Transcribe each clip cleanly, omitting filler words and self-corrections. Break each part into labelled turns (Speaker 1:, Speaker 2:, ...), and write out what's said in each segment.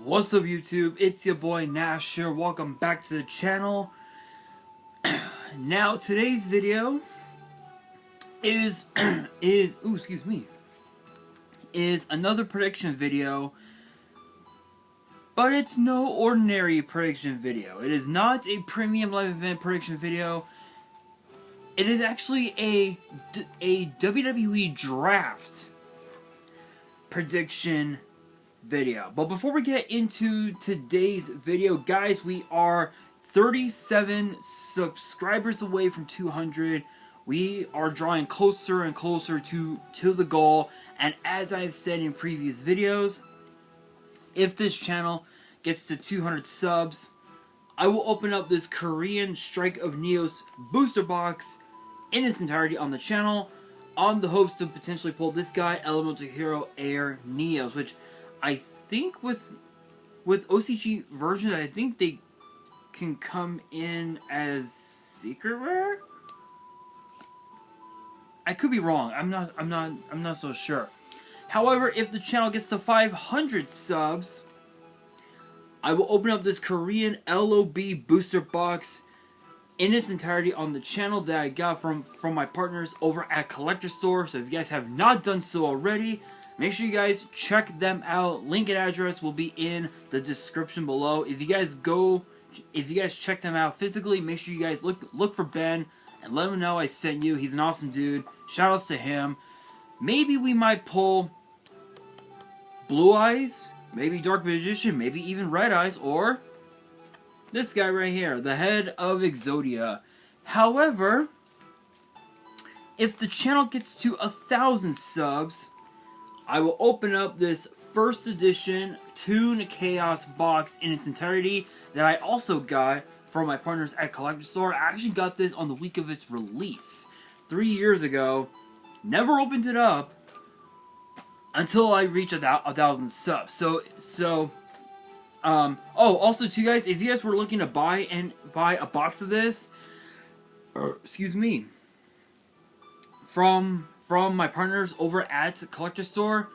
Speaker 1: What's up, YouTube? It's your boy Nash here. Welcome back to the channel. Now today's video is another prediction video, but it's no ordinary prediction video. It is not a premium live event prediction video. It is actually a WWE draft prediction video. But before we get into today's video, guys, we are 37 subscribers away from 200. We are drawing closer and closer to the goal, and as I've said in previous videos, if this channel gets to 200 subs, I will open up this Korean Strike of Neos booster box in its entirety on the channel, on the hopes to potentially pull this guy, Elemental Hero Air Neos, which I think with OCG versions, I think they can come in as secret rare. I could be wrong. I'm not so sure. However, if the channel gets to 500 subs, I will open up this Korean LOB booster box in its entirety on the channel that I got from my partners over at Collector Store. So if you guys have not done so already, make sure you guys check them out. Link and address will be in the description below. If you guys check them out physically, make sure you guys look for Ben and let him know I sent you. He's an awesome dude. Shoutouts to him. Maybe we might pull Blue Eyes, maybe Dark Magician, maybe even Red Eyes, or this guy right here, the head of Exodia. However, if the channel gets to 1,000 subs, I will open up this first edition Toon Chaos box in its entirety that I also got from my partners at Collector Store. I actually got this on the week of its release 3 years ago. Never opened it up until I reached 1,000 subs. Also too, guys, if you guys were looking to buy a box of this, excuse me, from my partners over at Collector Store,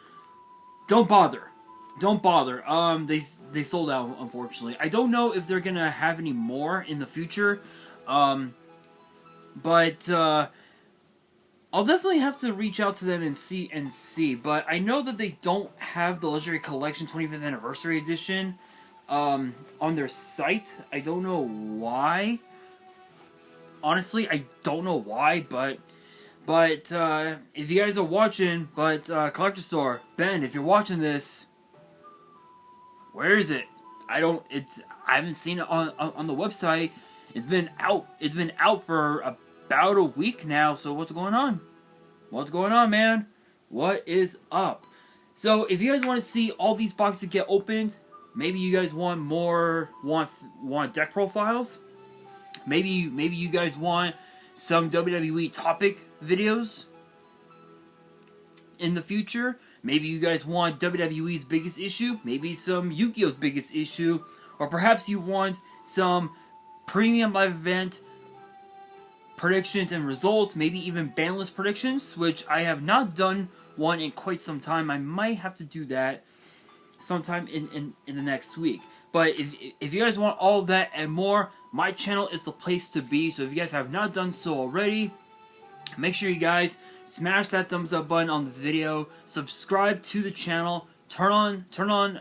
Speaker 1: don't bother. They sold out, unfortunately. I don't know if they're gonna have any more in the future, but I'll definitely have to reach out to them and see. But I know that they don't have the Legendary Collection 25th Anniversary Edition on their site. I don't know why. Honestly, I don't know why, but if you guys are watching, Collector Store, Ben, if you're watching this, where is it? I haven't seen it on the website. It's been out for about a week now. So what's going on? What's going on, man? What is up? So if you guys want to see all these boxes get opened, maybe you guys want deck profiles. Maybe you guys want some WWE topic videos in the future. Maybe you guys want WWE's biggest issue, maybe some Yu-Gi-Oh's biggest issue, or perhaps you want some premium live event predictions and results, maybe even banlist predictions, which I have not done one in quite some time. I might have to do that sometime in the next week. But if you guys want all of that and more, my channel is the place to be. So if you guys have not done so already, make sure you guys smash that thumbs up button on this video, subscribe to the channel, turn on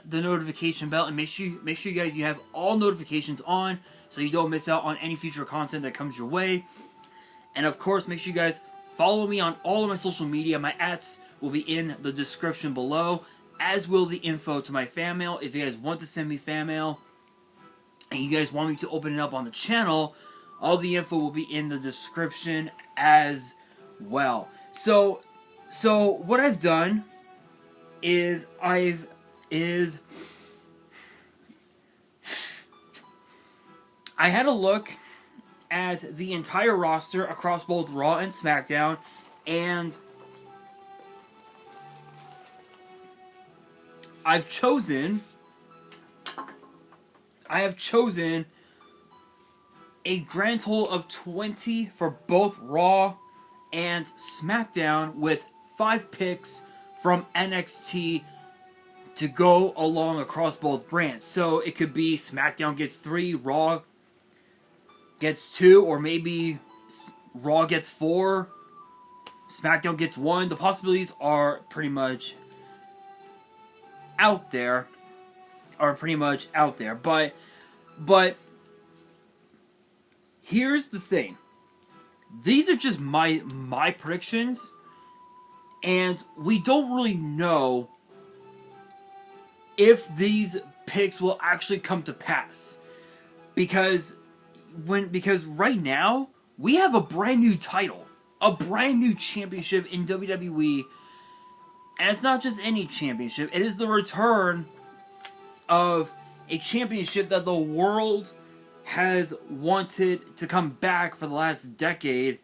Speaker 1: the notification bell, and make sure you guys have all notifications on so you don't miss out on any future content that comes your way. And of course, make sure you guys follow me on all of my social media. My @ will be in the description below, as will the info to my fan mail. If you guys want to send me fan mail and you guys want me to open it up on the channel, all the info will be in the description as well. So what I've done is I had a look at the entire roster across both Raw and SmackDown, and I have chosen a grand total of 20 for both Raw and SmackDown, with 5 picks from NXT to go along across both brands. So it could be SmackDown gets 3, Raw gets 2, or maybe Raw gets 4, SmackDown gets 1. The possibilities are pretty much out there. But here's the thing. These are just my predictions, and we don't really know if these picks will actually come to pass. Because right now we have a brand new title, a brand new championship in WWE, and it's not just any championship. It is the return of a championship that the world has wanted to come back for the last decade,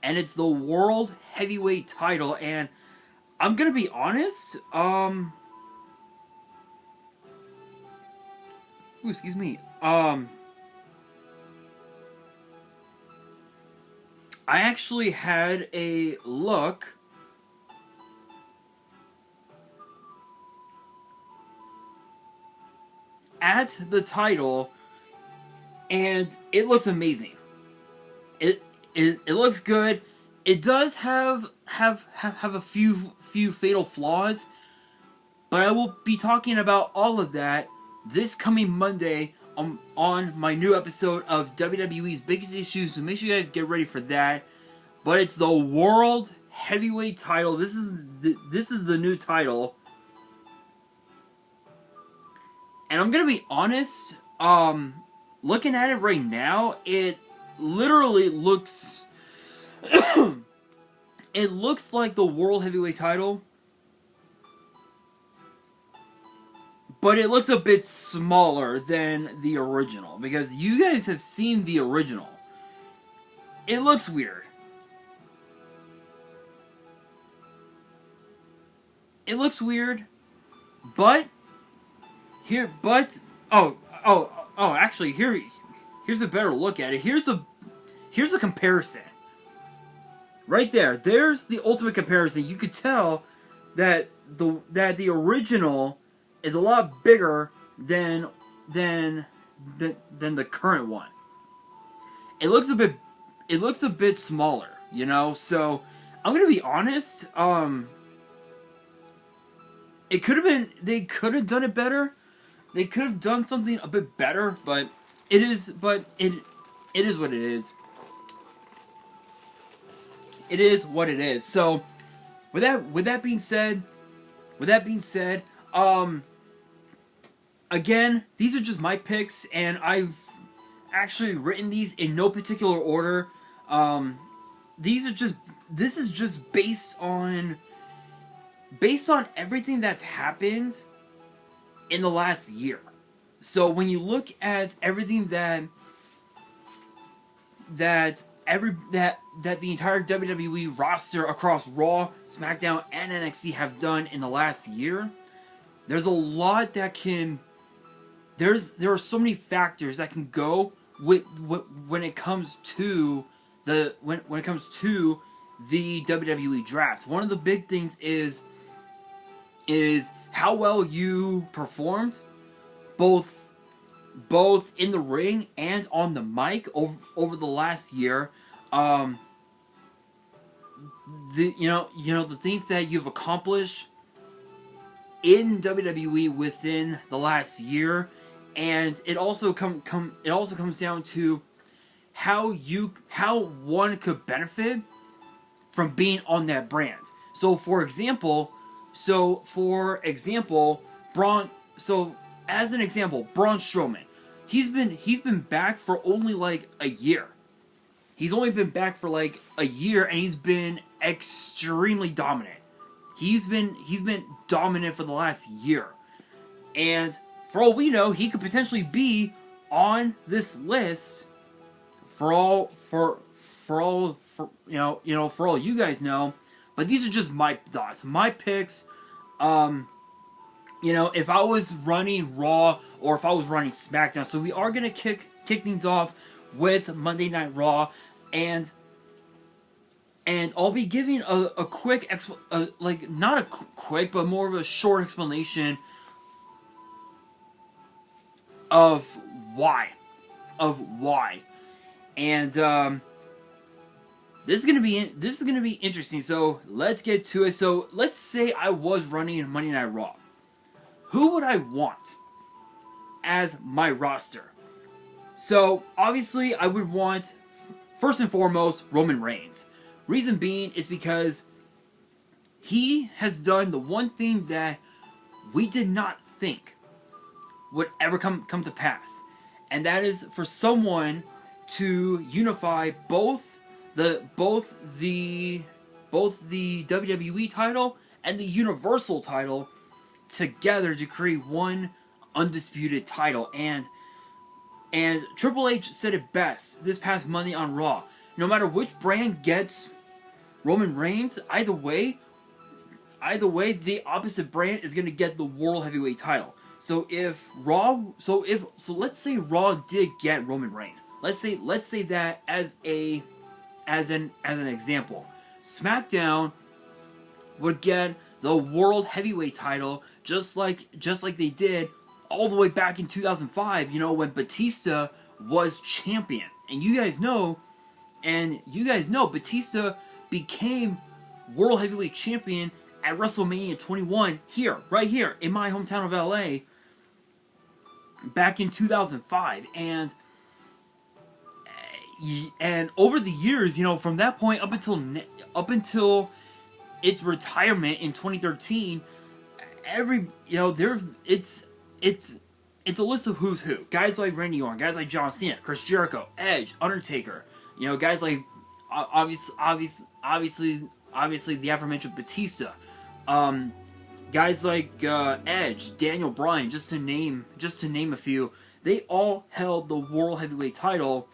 Speaker 1: and it's the World Heavyweight title. And I'm gonna be honest, excuse me, I actually had a look at the title, and it looks amazing. It looks good. It does have a few fatal flaws, but I will be talking about all of that this coming Monday on my new episode of WWE's Biggest Issues, so make sure you guys get ready for that. But it's the World Heavyweight title. This is the new title. And I'm gonna be honest, looking at it right now, it literally looks it looks like the World Heavyweight title, but it looks a bit smaller than the original, because you guys have seen the original. It looks weird. It looks weird, but actually, here's a better look at it. Here's a comparison. Right there. There's the ultimate comparison. You could tell that the original is a lot bigger than the current one. It looks a bit smaller, you know? So I'm gonna be honest, they could have done it better. They could have done something a bit better, but it is what it is. It is what it is. So, with that being said, again, these are just my picks, and I've actually written these in no particular order. This is just based on everything that's happened in the last year. So when you look at everything that the entire WWE roster across Raw, SmackDown, and NXT have done in the last year, there's a lot that can. There are so many factors that can go with when it comes to the WWE draft. One of the big things is how well you performed, both in the ring and on the mic over the last year. The things that you've accomplished in WWE within the last year, and it also comes down to how one could benefit from being on that brand. So for example, Braun Strowman, he's been back for only like a year. He's only been back for like a year, and he's been extremely dominant. He's been dominant for the last year, and for all we know, he could potentially be on this list. For all you guys know. But these are just my thoughts, my picks. If I was running Raw or if I was running SmackDown, so we are gonna kick things off with Monday Night Raw, and I'll be giving a quick not a quick, but more of a short explanation of why. And this is gonna be interesting. So let's get to it. So let's say I was running Monday Night Raw. Who would I want as my roster? So obviously I would want, first and foremost, Roman Reigns. Reason being is because he has done the one thing that we did not think would ever come to pass, and that is for someone to unify both the WWE title and the Universal title together to create one undisputed title. And Triple H said it best this past Monday on Raw. No matter which brand gets Roman Reigns, either way, the opposite brand is going to get the World Heavyweight title. So let's say Raw did get Roman Reigns. Let's say that as an example. SmackDown would get the World Heavyweight title just like they did all the way back in 2005, when Batista was champion. And you guys know Batista became World Heavyweight champion at WrestleMania 21 right here in my hometown of LA back in 2005. And over the years, from that point up until its retirement in 2013, it's a list of who's who. Guys like Randy Orton, guys like John Cena, Chris Jericho, Edge, Undertaker. Guys like obviously the aforementioned Batista. Guys like Edge, Daniel Bryan, just to name a few. They all held the World Heavyweight title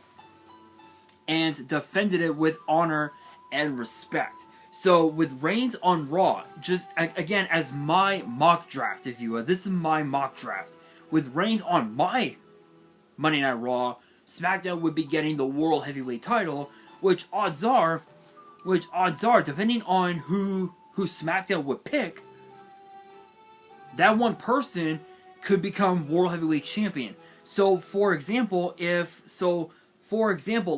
Speaker 1: and defended it with honor and respect. So with Reigns on Raw, just again as my mock draft, if you will, this is my mock draft. With Reigns on my Monday Night Raw, SmackDown would be getting the World Heavyweight title, which odds are, depending on who SmackDown would pick, that one person could become World Heavyweight Champion. So for example,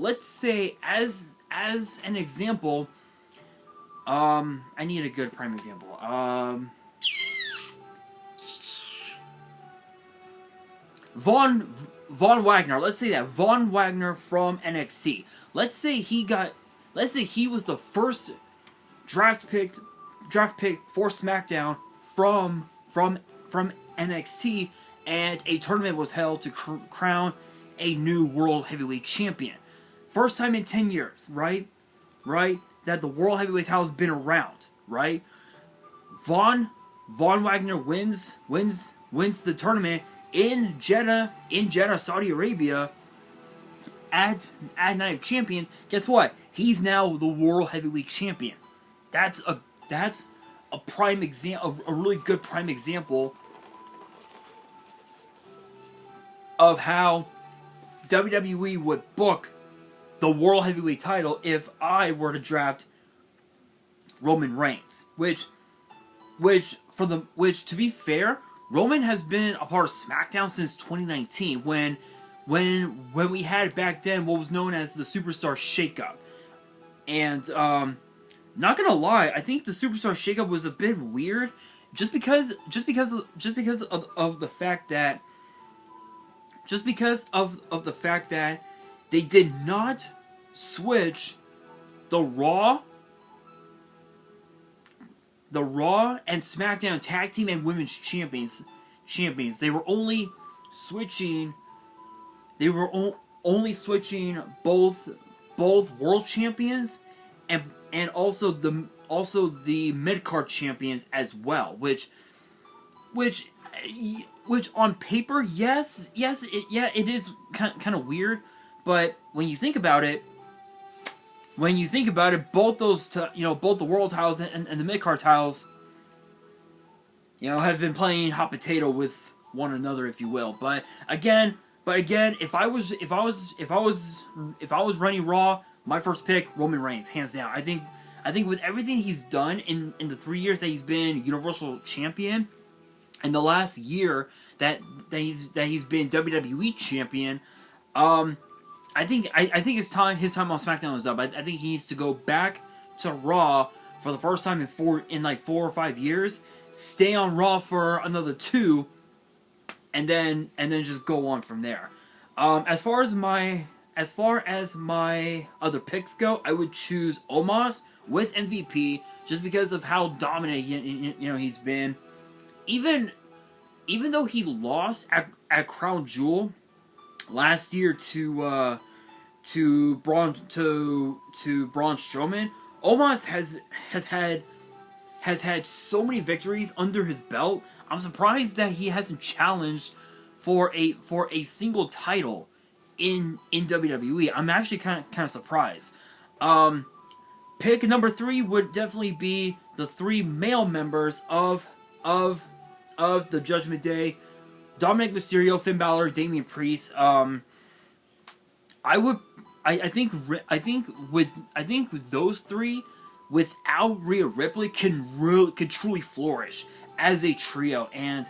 Speaker 1: let's say as an example, I need a good prime example. Von Wagner. Let's say that Von Wagner from NXT. Let's say he was the first draft pick for SmackDown from NXT, and a tournament was held to crown a new World Heavyweight Champion. First time in 10 years, right? That the World Heavyweight title has been around, right? Von Wagner wins the tournament in Jeddah, Saudi Arabia, at Night of Champions. Guess what? He's now the World Heavyweight Champion. That's a prime example, a really good prime example of how WWE would book the World Heavyweight title if I were to draft Roman Reigns. Which to be fair, Roman has been a part of SmackDown since 2019 when we had back then what was known as the Superstar Shakeup. And not gonna lie, I think the Superstar Shakeup was a bit weird, just because of the fact that they did not switch the Raw and SmackDown Tag Team and Women's Champions. They were only switching both World Champions and also the mid-card champions as well, which on paper, it is kind of weird, but when you think about it, both those, both the world titles and the mid-card titles, have been playing hot potato with one another, if you will. But again, if I was running Raw, my first pick, Roman Reigns, hands down. I think with everything he's done in the 3 years that he's been Universal Champion, in the last year that he's been WWE champion. I think his time on SmackDown is up. I think he needs to go back to Raw for the first time in like 4 or 5 years. Stay on Raw for another 2, and then just go on from there. As far as my other picks go, I would choose Omos with MVP just because of how dominant he's been. Even though he lost at Crown Jewel last year to Braun Strowman, Omos has had so many victories under his belt. I'm surprised that he hasn't challenged for a single title in WWE. I'm actually kind of surprised. Pick number 3 would definitely be the 3 male members of the Judgment Day: Dominic Mysterio, Finn Balor, Damian Priest. I think with those 3, without Rhea Ripley, could truly flourish as a trio. And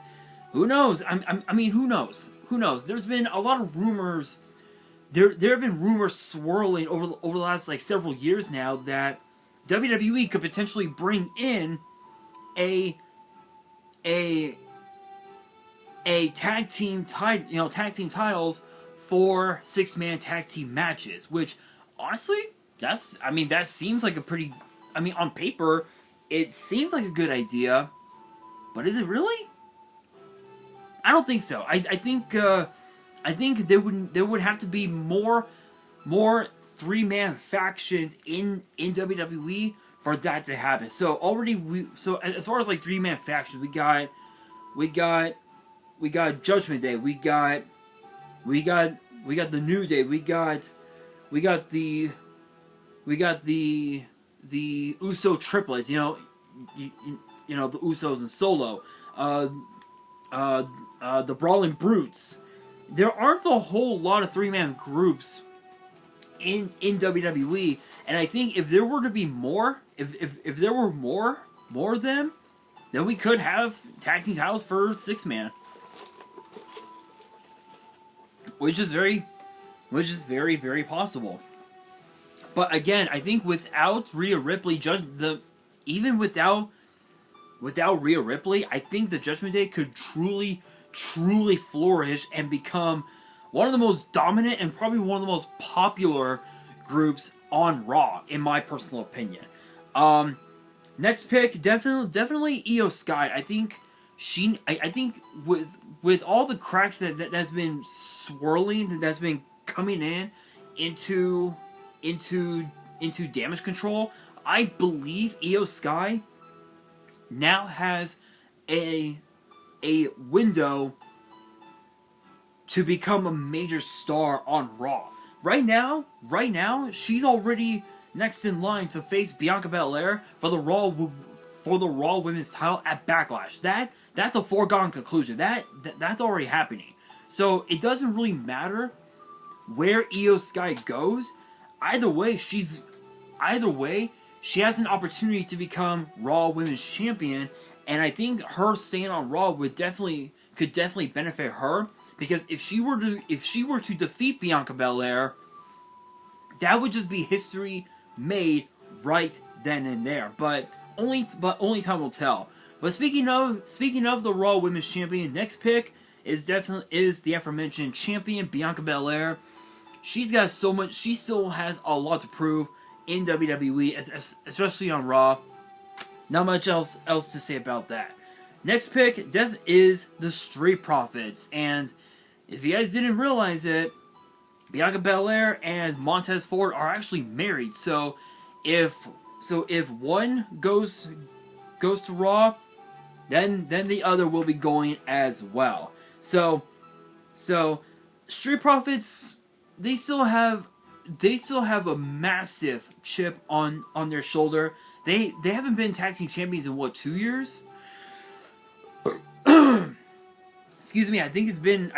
Speaker 1: who knows? I mean, who knows? Who knows? There's been a lot of rumors. There have been rumors swirling over the last like several years now that WWE could potentially bring in a tag team titles for 6-man tag team matches, which honestly, that seems like a pretty, on paper, it seems like a good idea, but is it really? I don't think so. I think there would have to be more 3-man factions in WWE for that to happen. So as far as like 3-man factions, we got Judgment Day, we got the New Day, we got the Uso triplets, the Usos and Solo, the Brawling Brutes. There aren't a whole lot of 3-man groups in WWE, and I think if there were to be more, if there were more of them, then we could have tag team titles for 6-man, which is very, very possible. But again, I think without Rhea Ripley, even without Rhea Ripley, I think the Judgment Day could truly flourish and become one of the most dominant and probably one of the most popular groups on Raw, in my personal opinion. Next pick, definitely Io Sky. I think with all the cracks that's been swirling, that's been coming into Damage Control, I believe Io Sky now has a window to become a major star on Raw. Right now, she's already next in line to face Bianca Belair for the Raw Women's title at Backlash. That's a foregone conclusion. That's already happening. So it doesn't really matter where Io Sky goes. Either way, she has an opportunity to become Raw Women's Champion, and I think her staying on Raw could definitely benefit her, because if she were to defeat Bianca Belair, that would just be history made right then and there. But only time will tell. But speaking of the Raw Women's Champion, next pick is the aforementioned champion Bianca Belair. She's got so much. She still has a lot to prove in WWE, especially on Raw. Not much else to say about that. Next pick is the Street Profits, and if you guys didn't realize it, Bianca Belair and Montez Ford are actually married. So if one goes to Raw, then the other will be going as well. So Street Profits, they still have a massive chip on their shoulder. They haven't been tag team champions in 2 years? Excuse me. I think it's been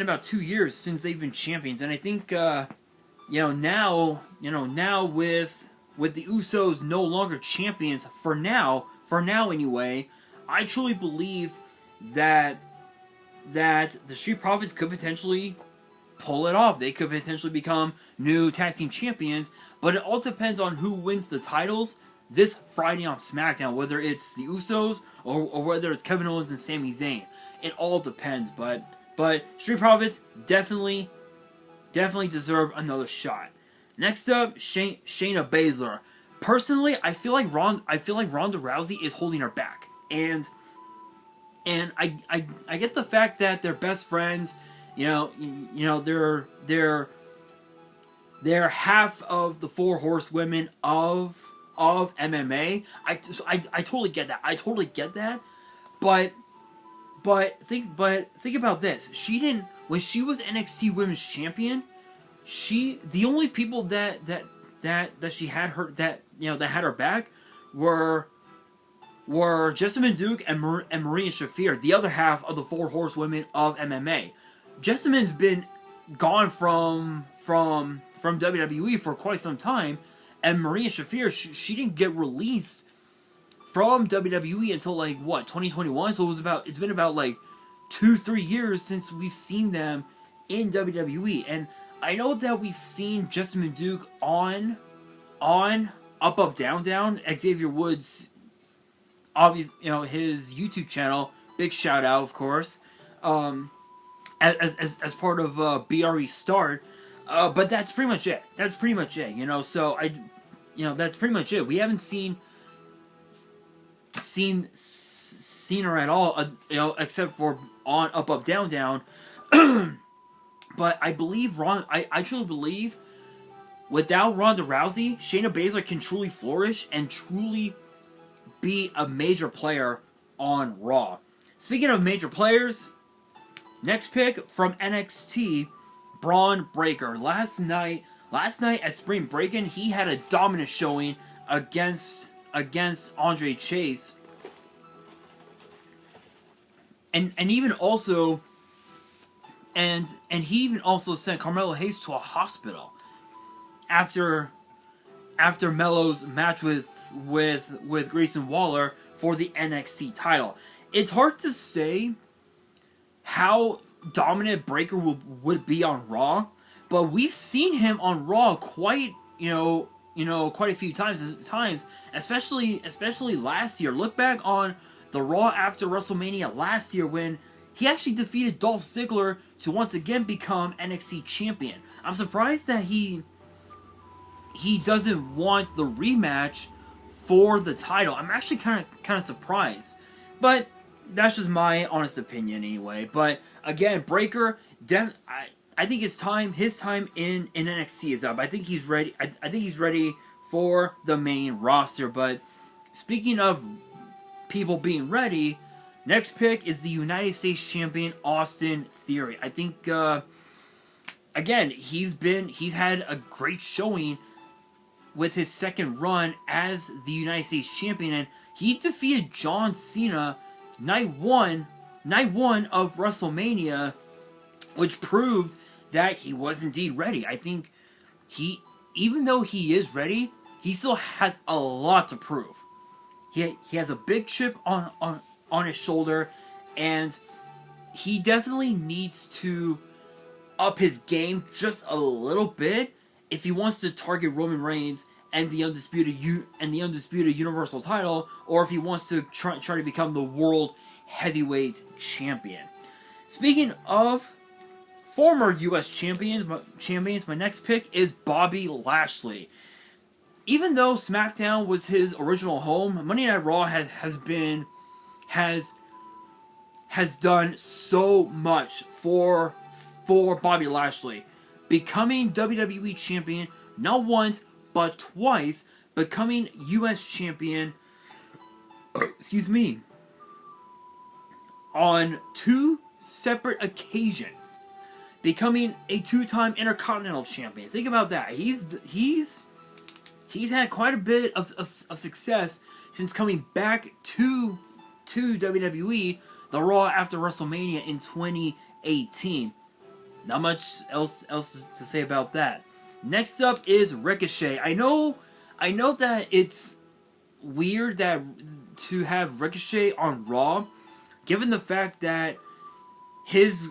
Speaker 1: about 2 years since they've been champions, and I think now with the Usos no longer champions for now anyway, I truly believe that the Street Profits could potentially pull it off. They could potentially become new tag team champions, but it all depends on who wins the titles this Friday on SmackDown, whether it's the Usos or whether it's Kevin Owens and Sami Zayn. It all depends, but Street Profits definitely deserve another shot. Next up, Shayna Baszler. Personally, I feel like Ronda Rousey is holding her back, and I get the fact that they're best friends. They're half of the four horsewomen of MMA. I totally get that. But think about this. When she was NXT Women's Champion, the only people that she had that had her back were Jessamyn Duke and Maria Shafir, the other half of the four horsewomen of MMA. Jessamyn's been gone from WWE for quite some time, and Maria Shafir, she didn't get released from WWE until 2021. So it's been about 2-3 years since we've seen them in WWE. And I know that we've seen Jessamyn Duke on Up Up Down Down, Xavier Woods, obvious, his YouTube channel. Big shout out, of course. As part of BRE Start, but that's pretty much it. So that's pretty much it. We haven't seen her at all, except for on Up Up Down Down. But I truly believe without Ronda Rousey, Shayna Baszler can truly flourish and truly be a major player on Raw. Speaking of major players, next pick from NXT, Braun Breaker. Last night at Spring Breakin', he had a dominant showing against Andre Chase, and even also, and he even also sent Carmelo Hayes to a hospital after Melo's match with Grayson Waller for the NXT title. It's hard to say how dominant Breaker would be on Raw, but we've seen him on Raw quite a few times, especially last year. Look back on the Raw after WrestleMania last year when he actually defeated Dolph Ziggler to once again become NXT champion. I'm surprised that he doesn't want the rematch for the title. I'm actually kind of surprised, but that's just my honest opinion anyway. But again, Breaker, I think it's time. His time in NXT is up. I think he's ready. I think he's ready for the main roster. But speaking of people being ready, next pick is the United States Champion Austin Theory. I think again he's had a great showing with his second run as the United States Champion, and he defeated John Cena night one of WrestleMania, which proved that he was indeed ready. I think even though he is ready, he still has a lot to prove. He has a big chip on his shoulder, and he definitely needs to up his game just a little bit if he wants to target Roman Reigns and the undisputed Universal title, or if he wants to try to become the World Heavyweight Champion. Speaking of former U.S. champions, my next pick is Bobby Lashley. Even though SmackDown was his original home, Monday Night Raw has done so much for Bobby Lashley, becoming WWE champion not once but twice, becoming U.S. champion. Excuse me. On 2 separate occasions, becoming a 2-time Intercontinental Champion. Think about that. He's had quite a bit of success since coming back to WWE, the Raw after WrestleMania in 2018. Not much else to say about that. Next up is Ricochet. I know that it's weird that to have Ricochet on Raw, given the fact that his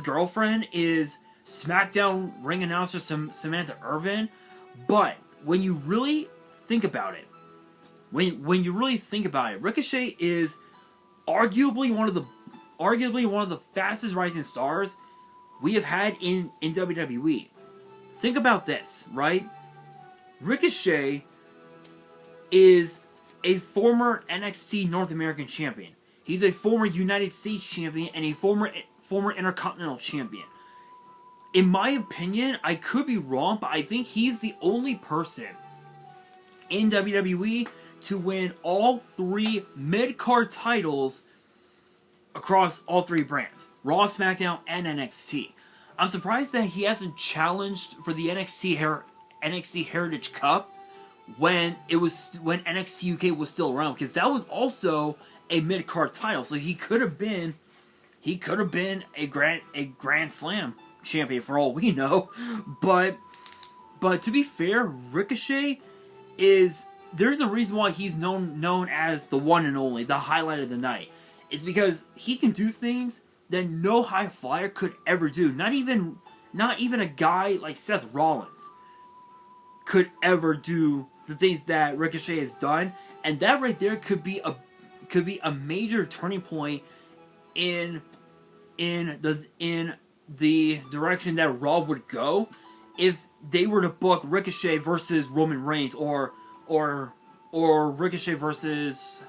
Speaker 1: girlfriend is SmackDown ring announcer Samantha Irvin. But when you really think about it, Ricochet is arguably one of the fastest rising stars we have had in WWE. Think about this, right? Ricochet is a former NXT North American champion. He's a former United States champion and a former Intercontinental champion. In my opinion, I could be wrong, but I think he's the only person in WWE to win all 3 mid-card titles across all 3 brands. Raw, SmackDown, and NXT. I'm surprised that he hasn't challenged for the NXT Heritage Cup when NXT UK was still around, because that was also a mid-card title. So he could have been a Grand Slam champion for all we know. But to be fair, Ricochet there's a reason why he's known as the one and only, the highlight of the night. It's because he can do things that no high flyer could ever do. Not even a guy like Seth Rollins could ever do the things that Ricochet has done, and that right there could be a major turning point in the direction that Raw would go if they were to book Ricochet versus Roman Reigns or Ricochet versus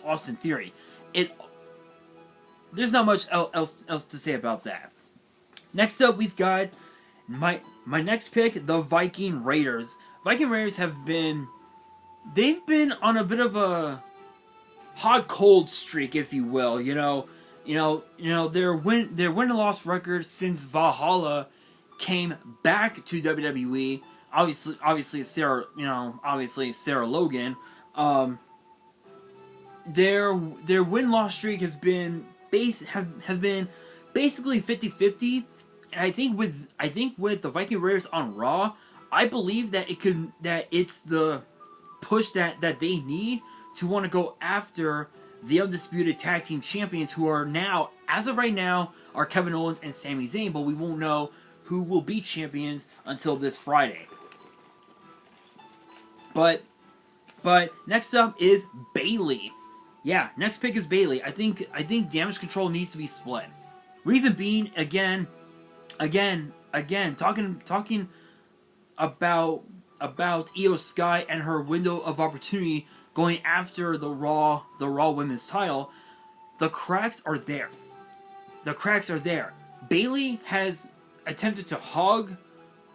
Speaker 1: Austin Theory. There's not much else to say about that. Next up, we've got my next pick, the Viking Raiders. Viking Raiders they've been on a bit of a hot cold streak, if you will. Their win and loss record since Valhalla came back to WWE. Obviously Sarah Logan. Their win-loss streak has been basically 50-50, and I think with the Viking Raiders on Raw, I believe that it's the push that they need to want to go after the undisputed tag team champions, who are now, as of right now, are Kevin Owens and Sami Zayn, but we won't know who will be champions until this Friday. But next up is Bayley. Yeah, next pick is Bayley. I think Damage Control needs to be split. Reason being, again, talking about Io Sky and her window of opportunity going after the Raw Women's title. The cracks are there. Bayley has attempted to hog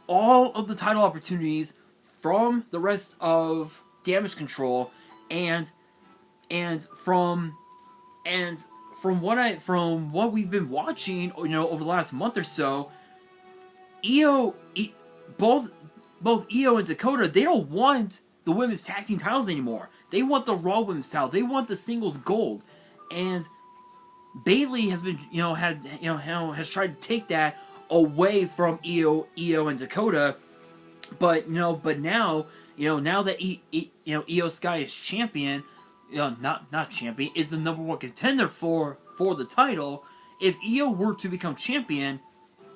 Speaker 1: all of the title opportunities from the rest of Damage Control, and from what we've been watching, over the last month or so, both Io and Dakota, they don't want the women's tag team titles anymore. They want the Raw Women's title. They want the singles gold, and Bayley has been has tried to take that away from Io and Dakota, but now that Io Sky is champion, not champion, is the number 1 contender for the title. If Io were to become champion,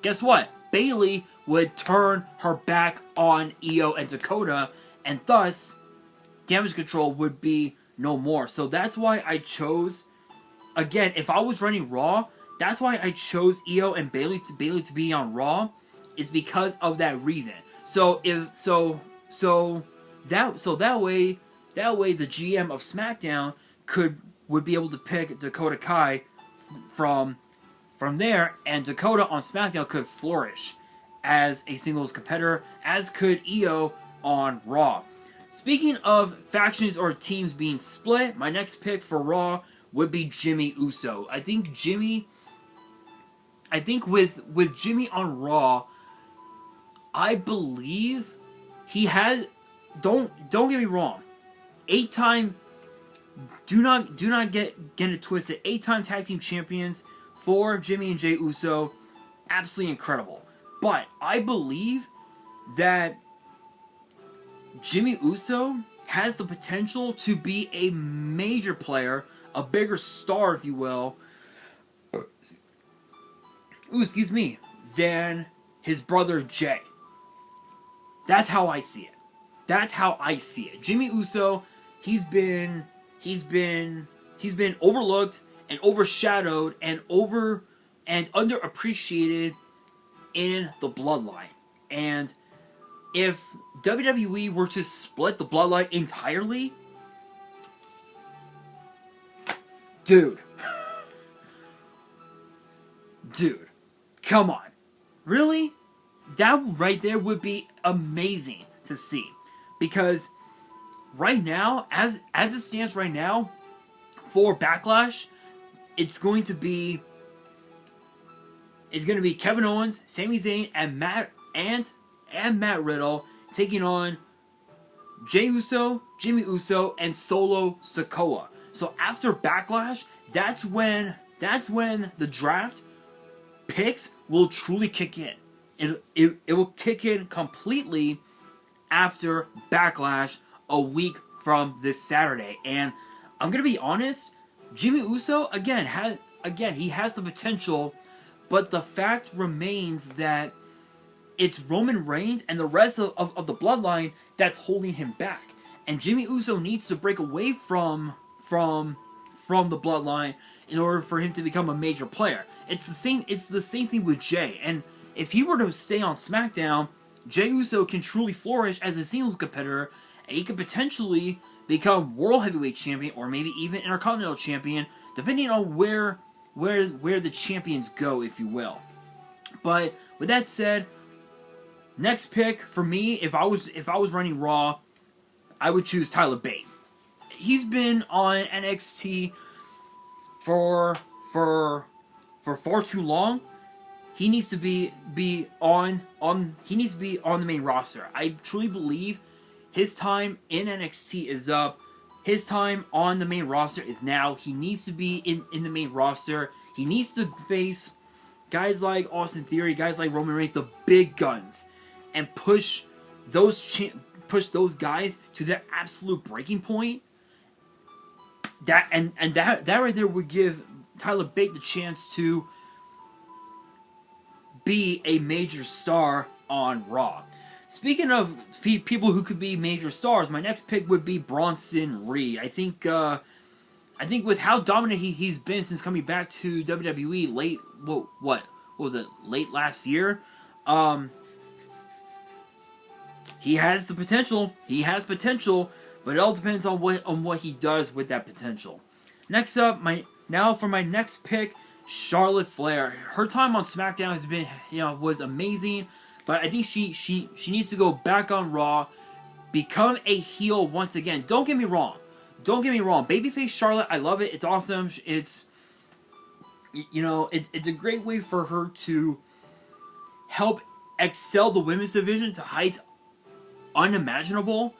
Speaker 1: guess what? Bayley would turn her back on Io and Dakota, and thus Damage Control would be no more. So that's why I chose, again, if I was running Raw, that's why I chose Io and Bayley to be on Raw, is because of that reason. So that way the GM of SmackDown would be able to pick Dakota Kai from there, and Dakota on SmackDown could flourish as a singles competitor, as could Io on Raw. Speaking of factions or teams being split, my next pick for Raw would be Jimmy Uso. I think with Jimmy on Raw, I believe he has. Don't get me wrong. 8-time. Do not get it twisted. 8-time tag team champions for Jimmy and Jey Uso, absolutely incredible. But I believe that Jimmy Uso has the potential to be a major player, a bigger star, if you will, than his brother Jay. That's how I see it. That's how I see it. Jimmy Uso, he's been overlooked and overshadowed and underappreciated in the bloodline. And if WWE were to split the bloodline entirely, dude, come on. Really? That right there would be amazing to see. Because right now, as it stands right now, for Backlash, it's going to be Kevin Owens, Sami Zayn, and Matt Riddle taking on Jey Uso, Jimmy Uso, and Solo Sikoa. So after Backlash, that's when the draft picks will truly kick in. It will kick in completely after Backlash a week from this Saturday. And I'm gonna be honest, Jimmy Uso he has the potential, but the fact remains that it's Roman Reigns and the rest of the bloodline that's holding him back. And Jimmy Uso needs to break away from the bloodline in order for him to become a major player. It's the same thing with Jey. And if he were to stay on SmackDown, Jey Uso can truly flourish as a singles competitor, and he could potentially become World Heavyweight Champion or maybe even Intercontinental Champion, depending on where the champions go, if you will. But with that said, next pick for me, if I was running Raw, I would choose Tyler Bate. He's been on NXT for far too long. He needs to be on the main roster. I truly believe his time in NXT is up. His time on the main roster is now. He needs to be in the main roster. He needs to face guys like Austin Theory, guys like Roman Reigns, the big guns, and push those guys to their absolute breaking point. That right there would give Tyler Bate the chance to be a major star on Raw. Speaking of people who could be major stars, my next pick would be Bronson Reed. I think with how dominant he's been since coming back to WWE late last year, he has the potential. He has potential, but it all depends on what he does with that potential. Next up, for my next pick, Charlotte Flair. Her time on SmackDown has been, was amazing, but I think she needs to go back on Raw, become a heel once again. Don't get me wrong. Babyface Charlotte, I love it. It's awesome. It's a great way for her to help excel the women's division to heights unimaginable.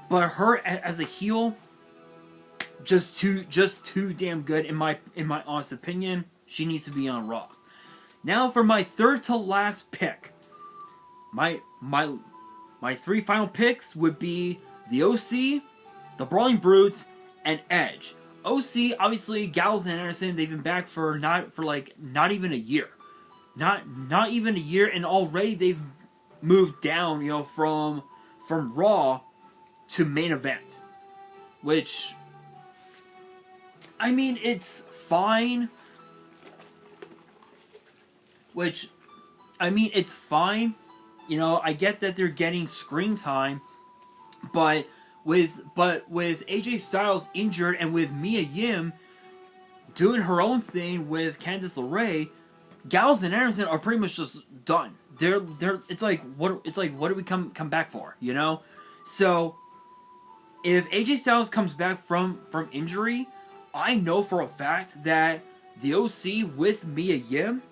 Speaker 1: But her as a heel, just too damn good in my honest opinion. She needs to be on Raw. Now for my third to last pick. My three final picks would be the OC, the Brawling Brutes, and Edge. OC, obviously, Gallows and Anderson, they've been back for not even a year. Not even a year, and already they've moved down, from Raw to main event. Which, I mean, it's fine. I get that they're getting screen time, but with AJ Styles injured and with Mia Yim doing her own thing with Candice LeRae, Gallows and Anderson are pretty much just done. It's like what do we come back for, So if AJ Styles comes back from injury, I know for a fact that the OC with Mia Yim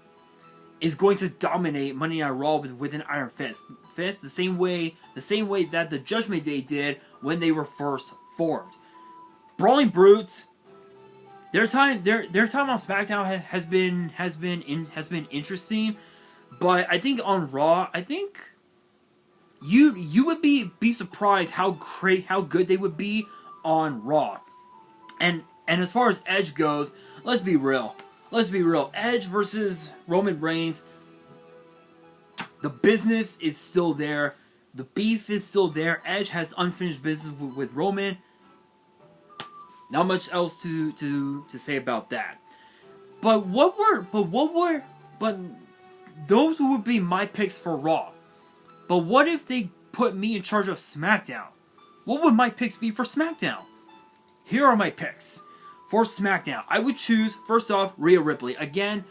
Speaker 1: is going to dominate Monday Night Raw with an iron fist. The same way that the Judgment Day did when they were first formed. Brawling Brutes, their time on SmackDown has been interesting, but I think on Raw, you would be surprised how good they would be on Raw. And And as far as Edge goes, let's be real. Let's be real. Edge versus Roman Reigns, the business is still there. The beef is still there. Edge has unfinished business with Roman. Not much else to say about that. But those would be my picks for Raw. But what if they put me in charge of SmackDown? What would my picks be for SmackDown? Here are my picks for SmackDown. I would choose, first off, Rhea Ripley. Again,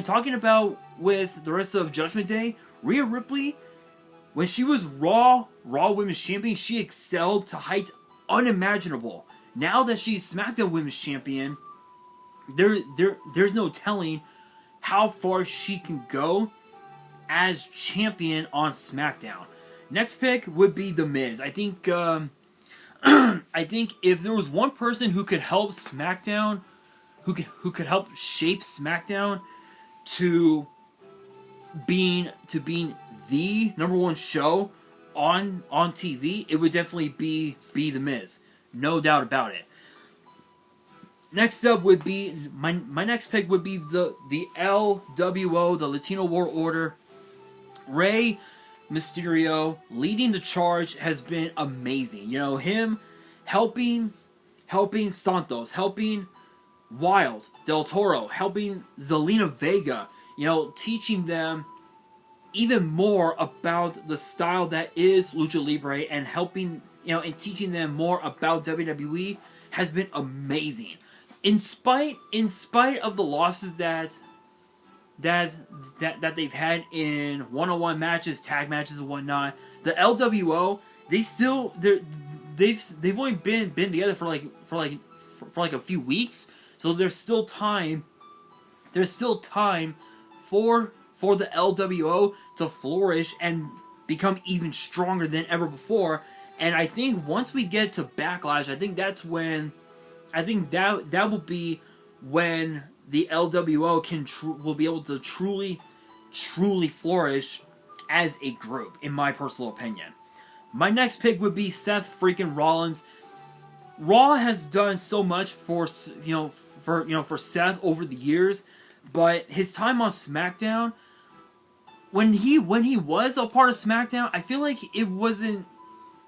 Speaker 1: talking about with the rest of Judgment Day, Rhea Ripley, when she was Raw Women's Champion, she excelled to heights unimaginable. Now that she's SmackDown Women's Champion, there's no telling how far she can go as champion on SmackDown. Next pick would be The Miz. I think I think if there was one person who could help SmackDown, who could help shape SmackDown to being the number one show on TV, it would definitely be The Miz. No doubt about it. Next up would be my next pick would be the LWO, the Latino World Order. Rey Mysterio leading the charge has been amazing. You know, him helping Santos, helping Wild, Del Toro, helping Zelina Vega, you know, teaching them even more about the style that is Lucha Libre and helping, you know, and teaching them more about WWE has been amazing. In spite of the losses that they've had in one-on-one matches, tag matches, and whatnot, the LWO they've only been together for like a few weeks, so there's still time. There's still time for the LWO to flourish and become even stronger than ever before. And I think once we get to Backlash, I think that will be when the LWO will be able to truly flourish as a group, in my personal opinion. My next pick would be Seth freaking Rollins. Raw has done so much for Seth over the years, but his time on SmackDown, when he was a part of SmackDown, I feel like it wasn't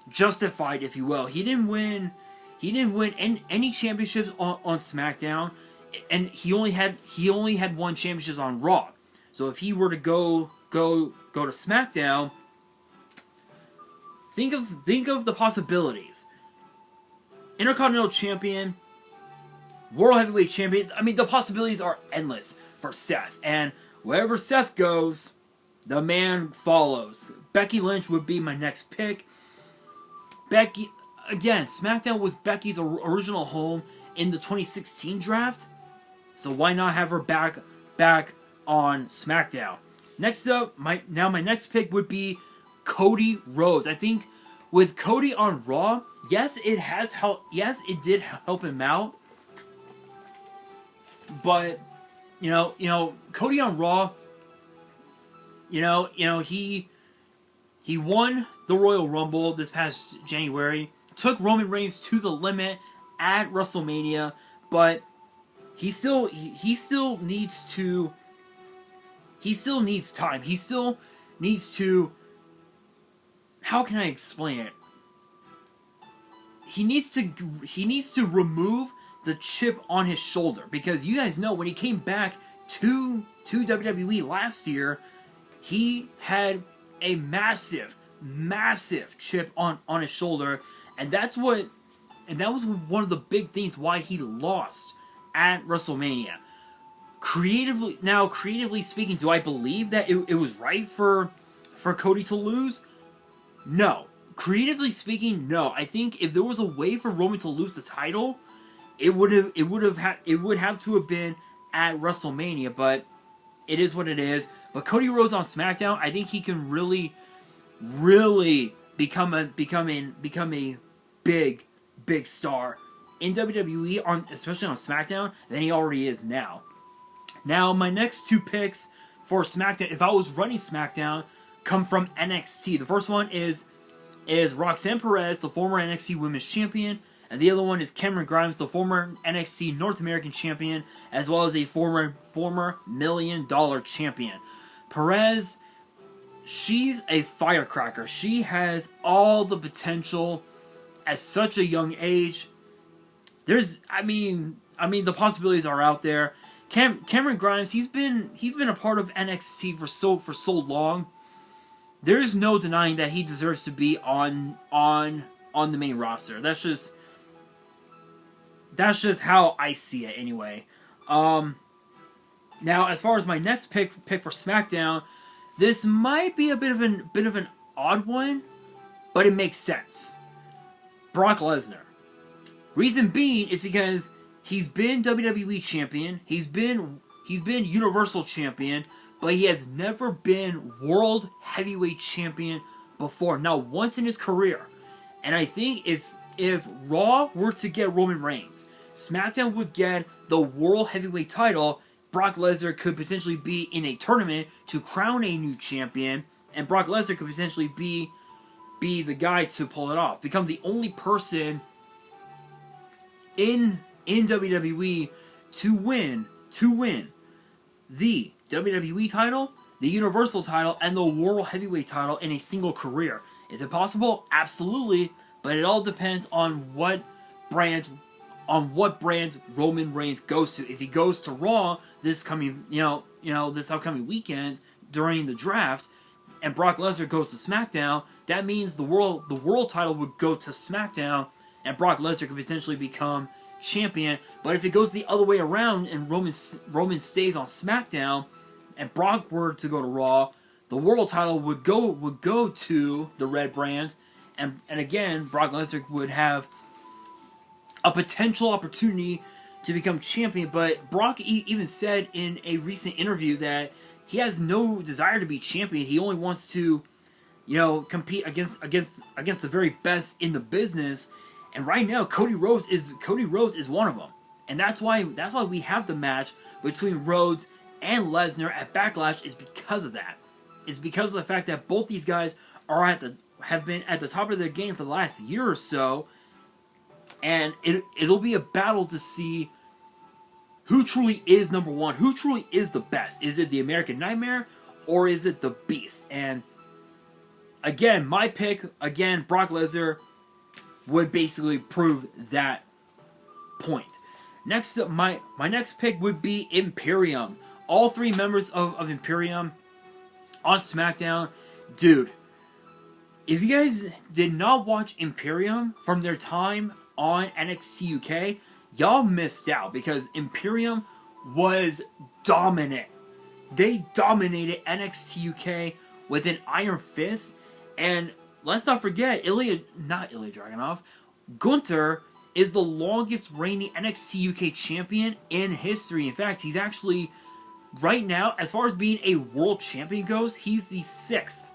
Speaker 1: justified, if you will. He didn't win any championships on SmackDown, and he only had one championship on Raw. So if he were to go to SmackDown, think of the possibilities. Intercontinental Champion, World Heavyweight Champion. I mean, the possibilities are endless for Seth, and wherever Seth goes, the man follows. Becky Lynch would be my next pick. Becky, again, SmackDown was Becky's original home in the 2016 draft, so why not have her back on SmackDown? Next up, my next pick would be Cody Rhodes. I think with Cody on Raw, yes, it has helped. Yes, it did help him out, but you know, Cody on Raw. You know, he won the Royal Rumble this past January. Took Roman Reigns to the limit at WrestleMania, but he still needs time. He still needs to. How can I explain it? He needs to remove the chip on his shoulder, because you guys know when he came back to WWE last year, he had a massive chip on his shoulder, and that was one of the big things why he lost at WrestleMania. Creatively speaking, do I believe that it was right for Cody to lose? No. Creatively speaking, no. I think if there was a way for Roman to lose the title, it would have to have been at WrestleMania, but it is what it is. But Cody Rhodes on SmackDown, I think he can really become a big star in WWE, especially on SmackDown, than he already is now. Now, my next two picks for SmackDown, if I was running SmackDown, come from NXT. The first one is Roxanne Perez, the former NXT Women's Champion, and the other one is Cameron Grimes, the former NXT North American champion, as well as a former $1 million champion. Perez, she's a firecracker. She has all the potential at such a young age. I mean, the possibilities are out there. Cameron Grimes, he's been a part of NXT for so long. There's no denying that he deserves to be on the main roster. That's just how I see it anyway. Now, as far as my next pick for SmackDown, this might be a bit of an odd one, but it makes sense. Brock Lesnar. Reason being is because he's been WWE champion, he's been Universal champion, but he has never been World Heavyweight champion before. Not once in his career. And I think if Raw were to get Roman Reigns, SmackDown would get the World Heavyweight title. Brock Lesnar could potentially be in a tournament to crown a new champion, and Brock Lesnar could potentially be the guy to pull it off. Become the only person in WWE to win the WWE title, the Universal title, and the World Heavyweight title in a single career. Is it possible? Absolutely, but it all depends on what brand Roman Reigns goes to. If he goes to Raw this upcoming weekend during the draft, and Brock Lesnar goes to SmackDown, that means the world title would go to SmackDown, and Brock Lesnar could potentially become champion. But if it goes the other way around and Roman stays on SmackDown and Brock were to go to Raw, the world title would go to the Red Brand, and again Brock Lesnar would have a potential opportunity to become champion. But Brock even said in a recent interview that he has no desire to be champion. He only wants to, compete against the very best in the business. And right now, Cody Rhodes is one of them, and that's why we have the match between Rhodes and Lesnar at Backlash. Is because of that. It's because of the fact that both these guys have been at the top of their game for the last year or so, and it'll be a battle to see who truly is number one, who truly is the best. Is it the American Nightmare or is it the Beast? And again, my pick, Brock Lesnar, would basically prove that point. Next up, my next pick would be Imperium. All three members of Imperium on SmackDown. Dude, if you guys did not watch Imperium from their time on NXT UK, y'all missed out, because Imperium was dominant. They dominated NXT UK with an iron fist, and let's not forget, not Ilya Dragunov, Gunther is the longest reigning NXT UK champion in history. In fact, he's actually, right now, as far as being a world champion goes, he's the sixth.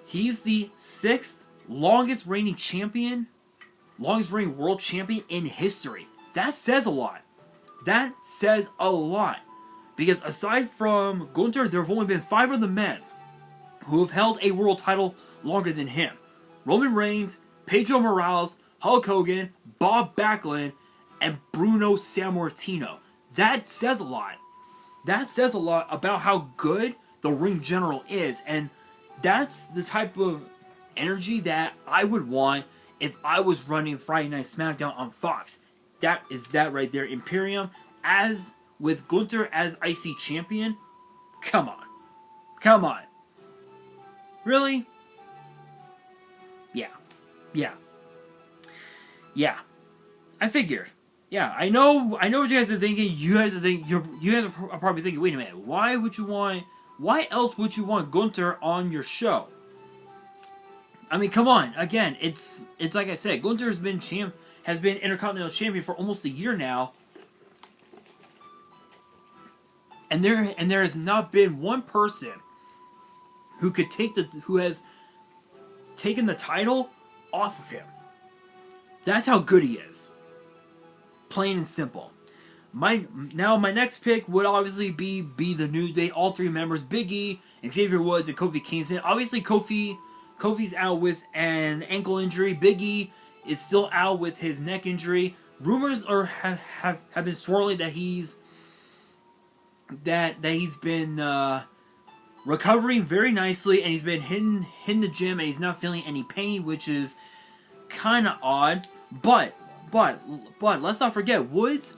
Speaker 1: He's the sixth longest reigning world champion in history. That says a lot. That says a lot. Because aside from Gunther, there have only been 5 of the men who have held a world title longer than him. Roman Reigns, Pedro Morales, Hulk Hogan, Bob Backlund, and Bruno Sammartino. That says a lot. That says a lot about how good the ring general is, and that's the type of energy that I would want if I was running Friday Night SmackDown on Fox. That is that right there. Imperium, as with Gunther as IC champion. Come on. Come on. Really? Yeah. I figured. Yeah, I know what you guys are thinking. You guys are probably thinking, wait a minute, why else would you want Gunther on your show? I mean, come on. Again, it's like I said, Gunther has been Intercontinental Champion for almost a year now. And there has not been one person who has taken the title off of him. That's how good he is. Plain and simple. My next pick would obviously be the New Day. All 3 members: Big E, Xavier Woods, and Kofi Kingston. Obviously, Kofi's out with an ankle injury. Big E is still out with his neck injury. Rumors have been swirling that he's been recovering very nicely, and he's been hitting the gym, and he's not feeling any pain, which is kind of odd. But let's not forget, Woods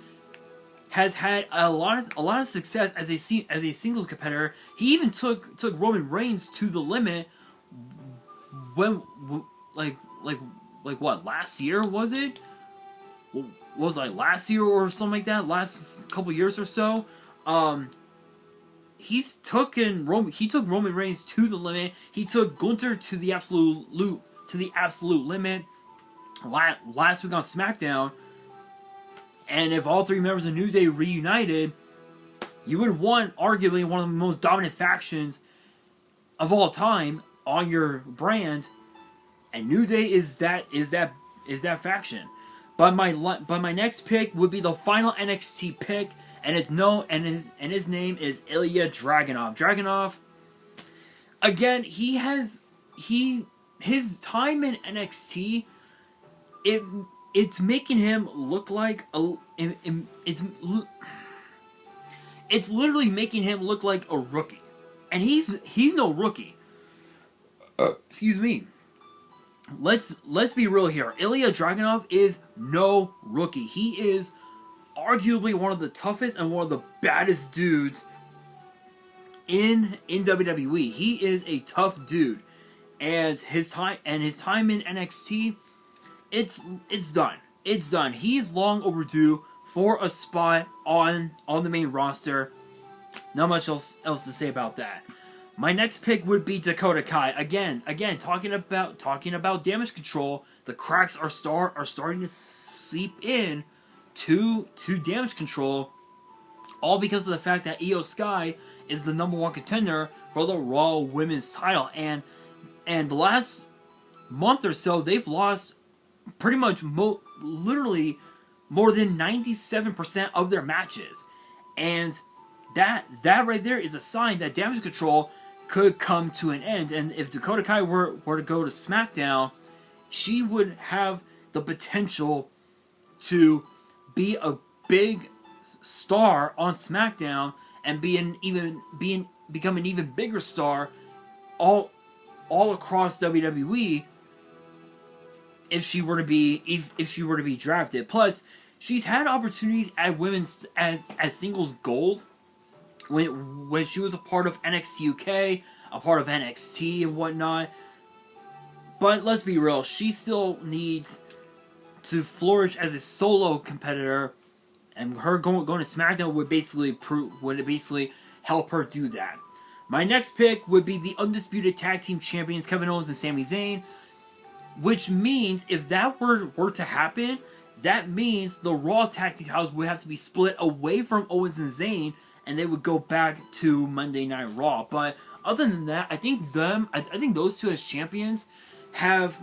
Speaker 1: has had a lot of success as a singles competitor. He even took Roman Reigns to the limit when like what, last year, was it? Was like last year or something like that? Last couple years or so. He took Roman Reigns to the limit. He took Gunther to the absolute limit last week on SmackDown. And if all three members of New Day reunited, you would want arguably one of the most dominant factions of all time on your brand. And New Day is that faction. But my next pick would be the final NXT pick, and his name is Ilya Dragunov. Dragunov, again, his time in NXT, it's making him look like it's literally making him look like a rookie, and he's no rookie. Excuse me. Let's be real here. Ilya Dragunov is no rookie. He is arguably one of the toughest and one of the baddest dudes in WWE. He is a tough dude, and his time in NXT, it's done. It's done. He is long overdue for a spot on the main roster. Not much else to say about that. My next pick would be Dakota Kai. Again, talking about damage control. The cracks are starting to seep in to damage control, all because of the fact that Io Sky is the #1 contender for the Raw Women's title, and the last month or so they've lost pretty much literally more than 97% of their matches, and that right there is a sign that damage control could come to an end. And if Dakota Kai were to go to SmackDown, she would have the potential to be a big star on SmackDown and become an even bigger star all across WWE if she were to be drafted. Plus, she's had opportunities at women's at singles gold when she was a part of NXT UK, a part of NXT and whatnot. But let's be real, she still needs to flourish as a solo competitor, and her going to SmackDown would basically help her do that. My next pick would be the undisputed tag team champions Kevin Owens and Sami Zayn, which means if that were to happen, that means the Raw tag team titles would have to be split away from Owens and Zayn, and they would go back to Monday Night Raw. But other than that, I think those two as champions have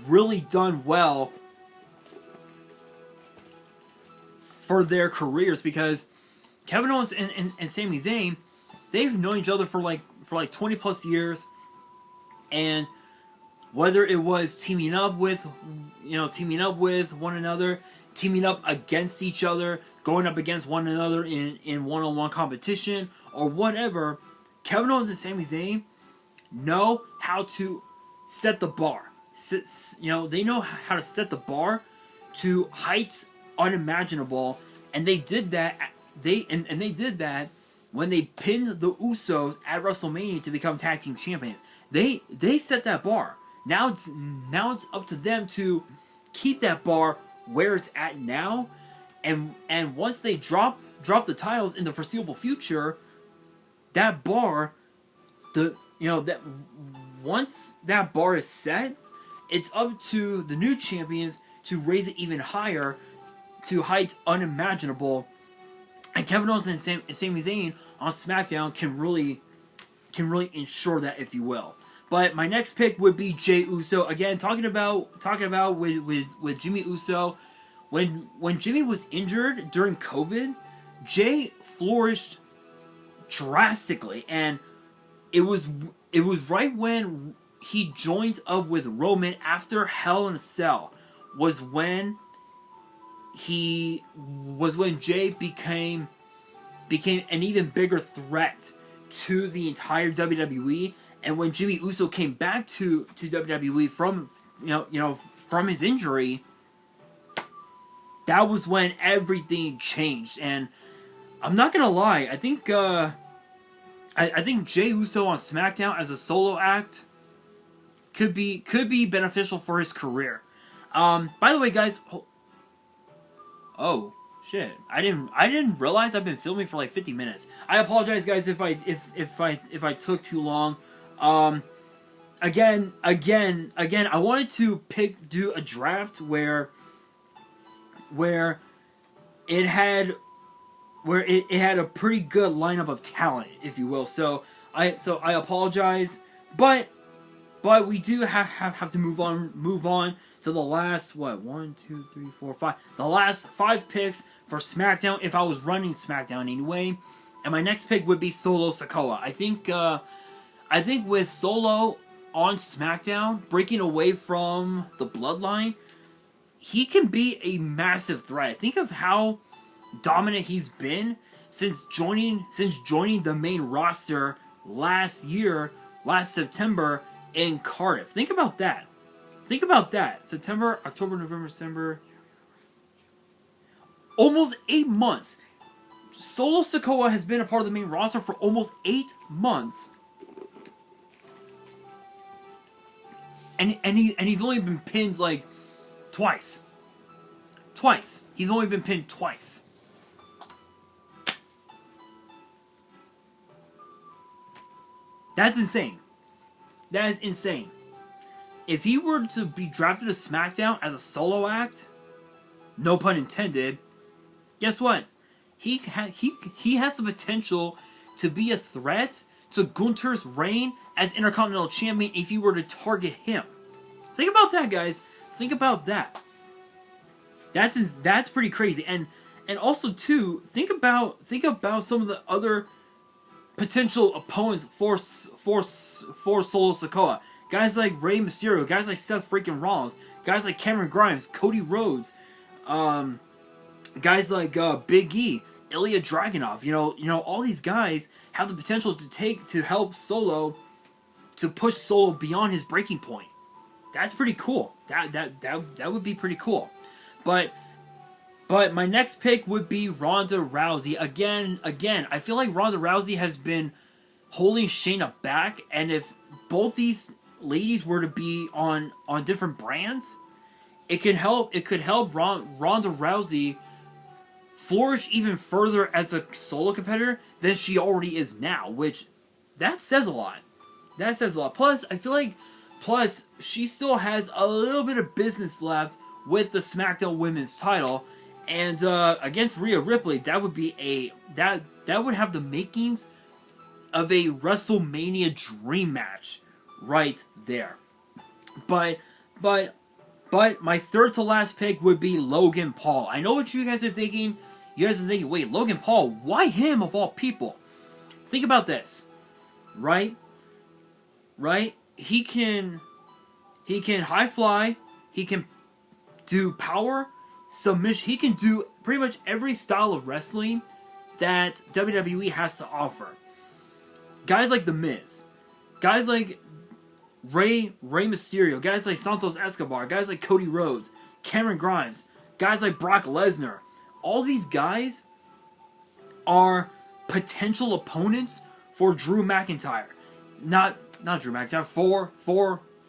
Speaker 1: really done well for their careers, because Kevin Owens and Sami Zayn, they've known each other for like 20 plus years, and whether it was teaming up with one another, teaming up against each other, going up against one another in one-on-one competition, or whatever, Kevin Owens and Sami Zayn know how to set the bar. They know how to set the bar to heights unimaginable, and they did that. They did that when they pinned the Usos at WrestleMania to become tag team champions. They set that bar. Now it's up to them to keep that bar where it's at now, and once they drop the titles in the foreseeable future, that bar, that once that bar is set, it's up to the new champions to raise it even higher to heights unimaginable. And Kevin Owens and Sami Zayn on SmackDown can really ensure that, if you will. But my next pick would be Jey Uso. Again, talking about with Jimmy Uso. When Jimmy was injured during COVID, Jey flourished drastically, and it was right when he joined up with Roman after Hell in a Cell was when Jay became an even bigger threat to the entire WWE, and when Jimmy Uso came back to WWE from from his injury, that was when everything changed. And I'm not gonna lie, I think Jey Uso on SmackDown as a solo act could be beneficial for his career. By the way, guys. Oh shit! I didn't realize I've been filming for like 50 minutes. I apologize, guys, if I took too long. Again, I wanted to do a draft where it had a pretty good lineup of talent, if you will. So I apologize, but we do have to move on to the last the last 5 picks for SmackDown if I was running SmackDown anyway. And my next pick would be Solo Sikoa. I think with Solo on SmackDown, breaking away from the Bloodline, he can be a massive threat. Think of how dominant he's been since joining the main roster last September in Cardiff. Think about that. September, October, November, December. Almost 8 months. Solo Sikoa has been a part of the main roster for almost 8 months. And he's only been pinned like twice. He's only been pinned twice. That's insane. That is insane. If he were to be drafted to SmackDown as a solo act, no pun intended, guess what? He has the potential to be a threat to Gunther's reign as Intercontinental Champion if you were to target him. Think about that, guys. Think about that. That's pretty crazy. And also too, think about some of the other potential opponents for Solo Sikoa. Guys like Rey Mysterio, guys like Seth freaking Rollins, guys like Cameron Grimes, Cody Rhodes, guys like Big E, Ilya Dragunov. You know, all these guys have the potential to help Solo, to push Solo beyond his breaking point. That's pretty cool. That would be pretty cool. But my next pick would be Ronda Rousey. Again, I feel like Ronda Rousey has been holding Shayna back, and if both these ladies were to be on different brands, it could help Ronda Rousey flourish even further as a solo competitor than she already is now, which that says a lot. Plus, I feel like she still has a little bit of business left with the SmackDown Women's title, and against Rhea Ripley, that would be that would have the makings of a WrestleMania dream match right there. But my third to last pick would be Logan Paul. I know what you guys are thinking. You guys are thinking, wait, Logan Paul, why him of all people? Think about this, right? He can high fly. He can do power, submission. He can do pretty much every style of wrestling that WWE has to offer. Guys like The Miz, guys like Rey Mysterio, guys like Santos Escobar, guys like Cody Rhodes, Cameron Grimes, guys like Brock Lesnar. All these guys are potential opponents for Drew McIntyre. Not Drew McIntyre, for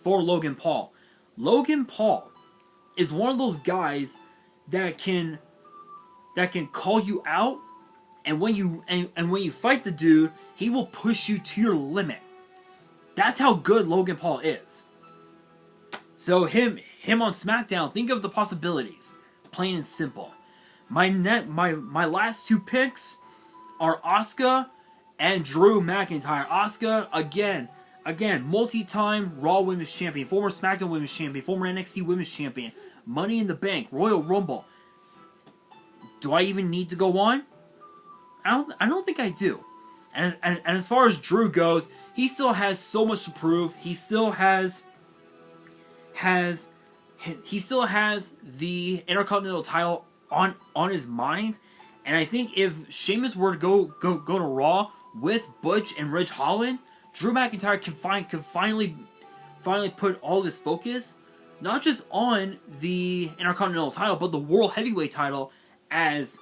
Speaker 1: Logan Paul. Logan Paul is one of those guys that can call you out, and when you fight the dude, he will push you to your limit. That's how good Logan Paul is. So him on SmackDown, think of the possibilities. Plain and simple. My last 2 picks are Asuka and Drew McIntyre. Asuka, again, multi-time Raw Women's Champion, former SmackDown Women's Champion, former NXT Women's Champion, Money in the Bank, Royal Rumble. Do I even need to go on? I don't think I do. And as far as Drew goes, he still has so much to prove. He still has the Intercontinental title on his mind. And I think if Sheamus were to go to Raw with Butch and Ridge Holland, Drew McIntyre can finally put all this focus not just on the Intercontinental title, but the World Heavyweight title as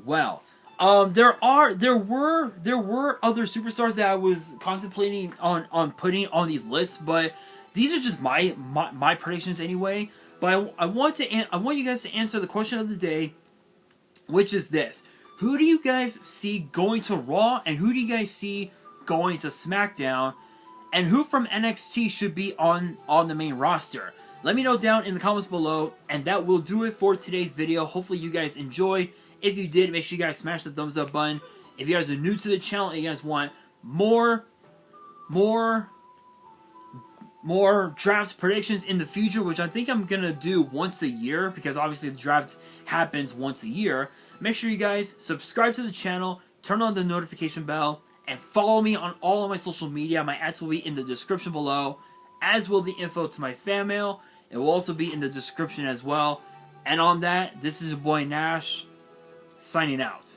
Speaker 1: well. There were other superstars that I was contemplating on putting on these lists, but these are just my predictions anyway. But I want you guys to answer the question of the day, which is this: who do you guys see going to Raw, and who do you guys see going to SmackDown, and who from NXT should be on the main roster? Let me know down in the comments below, and that will do it for today's video. Hopefully you guys enjoyed. If you did, make sure you guys smash the thumbs up button. If you guys are new to the channel and you guys want more draft predictions in the future, which I think I'm gonna do once a year, because obviously the draft happens once a year, make sure you guys subscribe to the channel, turn on the notification bell, and follow me on all of my social media. My ads will be in the description below, as will the info to my fan mail. It will also be in the description as well. And on that, this is your boy Nash, signing out.